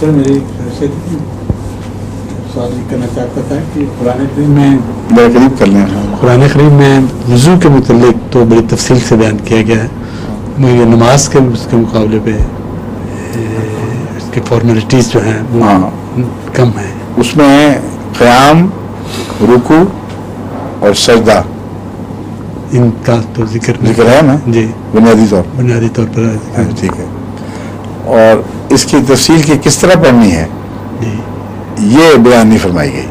سر میری سوال یہ کرنا چاہتا تھا کہ قرآن کریم میں قریب کر لیں. قرآن کریم میں وضو کے متعلق تو بڑی تفصیل سے بیان کیا گیا ہے، مگر نماز کے اس کے مقابلے پہ اس کی فارمیلٹیز جو ہیں وہ کم ہیں. اس میں قیام، رکوع اور سجدہ ان کا تو ذکر ہے نا جی بنیادی طور پر ٹھیک ہے. اور اس کی تفصیل کی کس طرح پڑھنی ہے جی یہ بیان نہیں فرمائی گئی.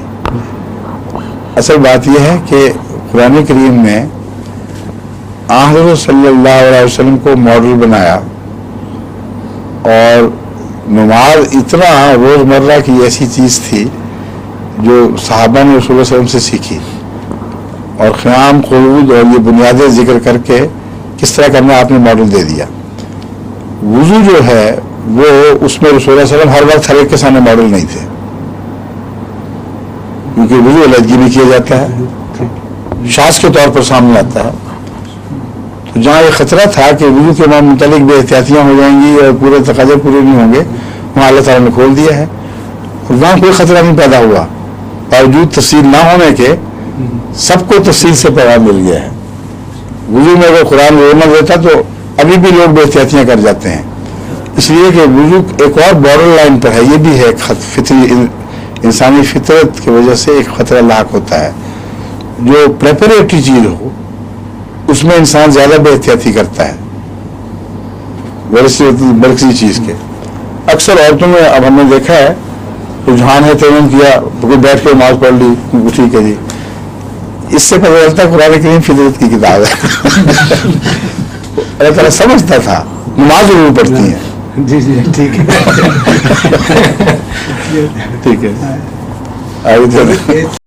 اصل بات یہ ہے کہ قرآن کریم میں حضرت صلی اللہ علیہ وسلم کو ماڈل بنایا، اور نماز اتنا روزمرہ کی ایسی چیز تھی جو صحابہ نے رسول اللہ علیہ وسلم سے سیکھی، اور قیام، قعود اور یہ بنیادیں ذکر کر کے کس طرح کرنا آپ نے ماڈل دے دیا. وضو جو ہے وہ اس میں رسول اللہ علیہ وسلم ہر وقت ہر ایک کے سامنے ماڈل نہیں تھے، کیونکہ وضو علیحدگی بھی کیا جاتا ہے، شاذ کے طور پر سامنے آتا ہے. تو جہاں یہ خطرہ تھا کہ وضو کے متعلق بے احتیاطیاں ہو جائیں گی اور پورے تقاضے پورے نہیں ہوں گے، وہاں اللہ تعالیٰ نے کھول دیا ہے، اور وہاں کوئی خطرہ نہیں پیدا ہوا، باوجود تفصیل نہ ہونے کے سب کو تفصیل سے پیغام مل گیا ہے. وضو میں اگر قرآن وہ نہ دیتا تو ابھی بھی لوگ بے احتیاطیاں کر جاتے ہیں، اس لیے کہ وضو ایک اور بارڈر لائن پر ہے. یہ بھی ہے فطری انسانی فطرت کی وجہ سے ایک خطرہ لاحق ہوتا ہے. جو پریپریٹری چیز ہو اس میں انسان زیادہ بے احتیاطی کرتا ہے برکسی چیز کے. اکثر عورتوں میں اب ہم نے دیکھا ہے رجحان ہے، تیمم کیا، کوئی بیٹھ کے نماز پڑھ لی، ٹھیک ہے جی. اس سے پتہ چلتا ہے قرآن کریم فطرت کی کتاب ہے. اللہ تعالیٰ سمجھتا تھا نماز ضرور پڑھتی ہیں. جی جی ٹھیک ہے ٹھیک ہے آگے چلیں.